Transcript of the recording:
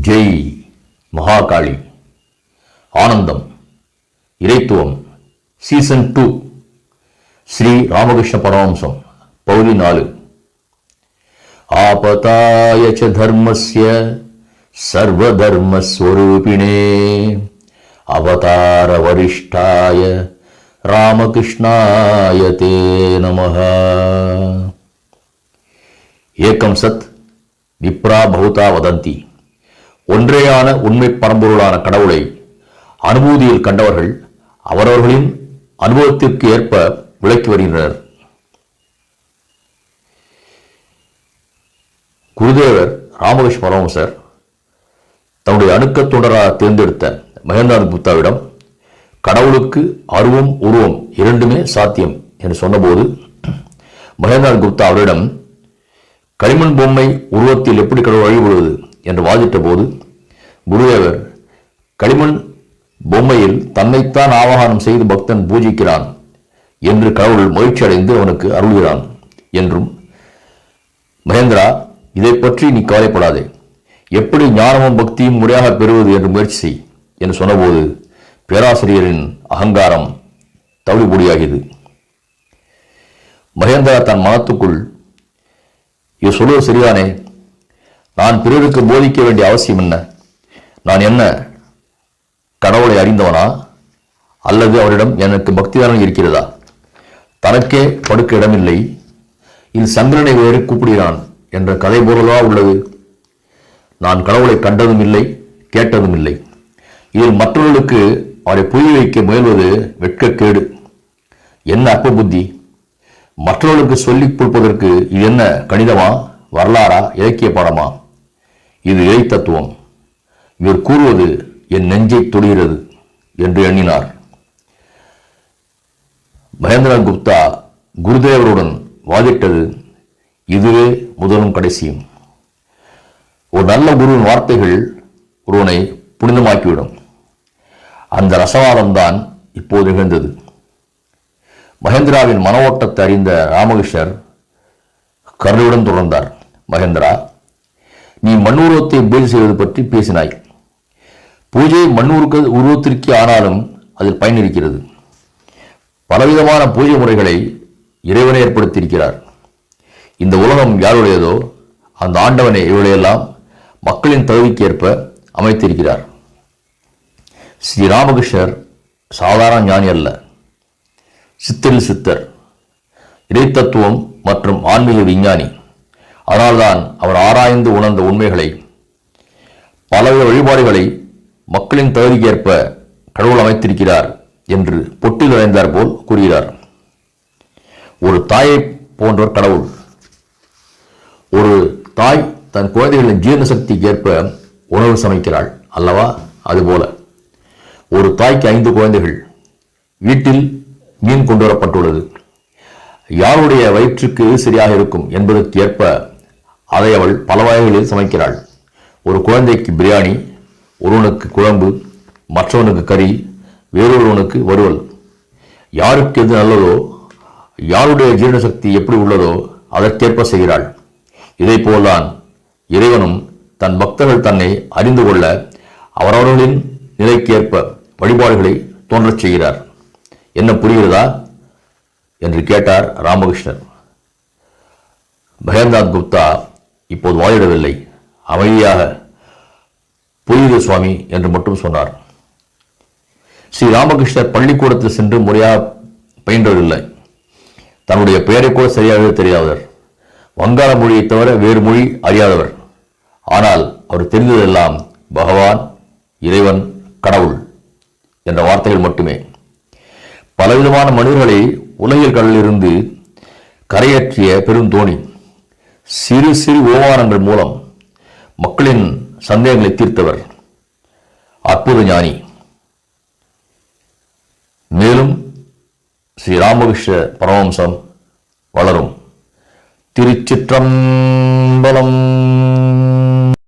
ஜெய் மகாகாளி. ஆனந்தம் இறைத்துவம் சீசன் 2 ஸ்ரீ ராமகிருஷ்ண பரமஹம்சம் பகுதி 4. ஆபதாய ச தர்மஸ்ய சர்வதர்மஸ்வரூபிணே அவதார வரிஷ்டாய ராமகிருஷ்ணாய தே நமஹ. ஏகம் சத் விப்ரா பௌதா வதந்தி. ஒன்றேயான உண்மை பரம்பொருளான கடவுளை அனுபூதியில் கண்டவர்கள் அவரவர்களின் அனுபவத்திற்கு ஏற்ப விளக்கி வருகின்றனர். குருதேவர் ராமகிருஷ்ண பரமஹம்சர் தன்னுடைய அணுக்கத் தொடராக தேர்ந்தெடுத்த மகேந்திரநாத் குப்தாவிடம் கடவுளுக்கு அருவம் உருவம் இரண்டுமே சாத்தியம் என்று சொன்னபோது மகேந்திரநாத் குப்தா அவரிடம் களிமண் பொம்மை உருவத்தில் எப்படி கடவுள் வழிபடுவது என்று வாதிட்ட போது குருதேவர் களிமண் பொம்மையில் தன்னைத்தான் ஆவாகனம் செய்து பக்தன் பூஜிக்கிறான் என்று கடவுள் மகிழ்ச்சி அடைந்து அவனுக்கு அருள்கிறான் என்றும், மகேந்திரா, இதை பற்றி நீ கவலைப்படாதே, எப்படி ஞானமும் பக்தியும் முறையாக பெறுவது என்று முயற்சி செய் என்று சொன்னபோது பேராசிரியரின் அகங்காரம் தவிடுபொடியாகியது. மகேந்திரா தன் மனத்துக்குள், இது சொல்வது சரிதானே, நான் பிறருக்கு போதிக்க வேண்டிய அவசியம் என்ன? நான் என்ன கடவுளை அறிந்தவனா அல்லது அவரிடம் எனக்கு பக்திதானம் இருக்கிறதா? தனக்கே படுக்க இடமில்லை, இது சந்திரனை வேறு கூப்பிடுகிறான் என்ற கதை போலவா உள்ளது? நான் கடவுளை கண்டதும் இல்லை, கேட்டதும் இல்லை. இதில் மற்றவர்களுக்கு அவரை புரிய வைக்க முயல்வது வெட்கக்கேடு. என்ன அற்ப புத்தி! மற்றவர்களுக்கு சொல்லிக் கொடுப்பதற்கு இது என்ன கணிதமா, வரலாறா, இலக்கிய பாடமா? இது இறை தத்துவம். இவர் கூறுவது என் நெஞ்சை தொடுகிறது என்று எண்ணினார். மகேந்திரநாத் குப்தா குருதேவருடன் வாதிட்டது இதுவே முதலும் கடைசியும். ஒரு நல்ல குருவின் வார்த்தைகள் ஒருவனை புனிதமாக்கிவிடும். அந்த ரசவாதம்தான் இப்போது நிகழ்ந்தது. மகேந்திராவின் மன ஓட்டத்தை அறிந்த ராமகிருஷ்ணர் கருணையுடன் தொடர்ந்தார். மகேந்திரா, நீ மண்ணுருவத்தை பூஜை செய்வது பற்றி பேசினாய். பூஜை உருவத்திற்கு ஆனாலும் அதில் பயன் இருக்கிறது. பலவிதமான பூஜை முறைகளை இறைவனை ஏற்படுத்தியிருக்கிறார். இந்த உலகம் யாருடையதோ அந்த ஆண்டவனை இவளையெல்லாம் மக்களின் தகுதிக்கு ஏற்ப அமைத்திருக்கிறார். ஸ்ரீ ராமகிருஷ்ணர் சாதாரண ஞானி அல்ல, சித்தரில் சித்தர், இறைத்தத்துவம் மற்றும் ஆன்மீக விஞ்ஞானி. அதனால்தான் அவர் ஆராய்ந்து உணர்ந்த உண்மைகளை, பலவித வழிபாடுகளை மக்களின் தகுதிக்கு ஏற்ப கடவுள் அமைத்திருக்கிறார் என்று பொட்டில் அடைந்தார் போல் கூறுகிறார். ஒரு தாயை போன்றவர் கடவுள். ஒரு தாய் தன் குழந்தைகளின் ஜீரண சக்திக்கு ஏற்ப உணவு சமைக்கிறாள் அல்லவா? அதுபோல ஒரு தாய்க்கு 5 குழந்தைகள். வீட்டில் மீன் கொண்டு வரப்பட்டுள்ளது. யாருடைய வயிற்றுக்கு சரியாக இருக்கும் என்பதற்கு ஏற்ப அதை அவள் பல வகைகளில் சமைக்கிறாள். ஒரு குழந்தைக்கு பிரியாணி, ஒருவனுக்கு குழம்பு, மற்றவனுக்கு கறி, வேறொருவனுக்கு வறுவல். யாருக்கு எது நல்லதோ, யாருடைய ஜீரணசக்தி எப்படி உள்ளதோ அதற்கேற்ப செய்கிறாள். இதை போல்தான் இறைவனும் தன் பக்தர்கள் தன்னை அறிந்து கொள்ள அவரவர்களின் நிலைக்கேற்ப வழிபாடுகளை தோன்றச் செய்கிறார். என்ன புரிகிறதா என்று கேட்டார் ராமகிருஷ்ணர். மகேந்திரநாத் குப்தா இப்போது வாதிடவில்லை. அமைதியாக, புரியுது சுவாமி என்று மட்டும் சொன்னார். ஸ்ரீ ராமகிருஷ்ணர் பள்ளிக்கூடத்தில் சென்று முறையாக பயின்றவில்லை. தன்னுடைய பெயரை கூட சரியாகவே தெரியாதவர். வங்காள மொழியை தவிர வேறு மொழி அறியாதவர். ஆனால் அவர் தெரிந்ததெல்லாம் பகவான், இறைவன், கடவுள் என்ற வார்த்தைகள் மட்டுமே. பலவிதமான மனிதர்களை உலகில் கடலிலிருந்து கரையேற்றிய பெரும் தோணி. சிறு சிறு ஓமானங்கள் மூலம் மக்களின் சந்தேகங்களை தீர்த்தவர், அற்புத ஞானி. மேலும் ஸ்ரீ ராமகிருஷ்ண பரமஹம்சம் வளரும். திருச்சிற்றம்பலம்.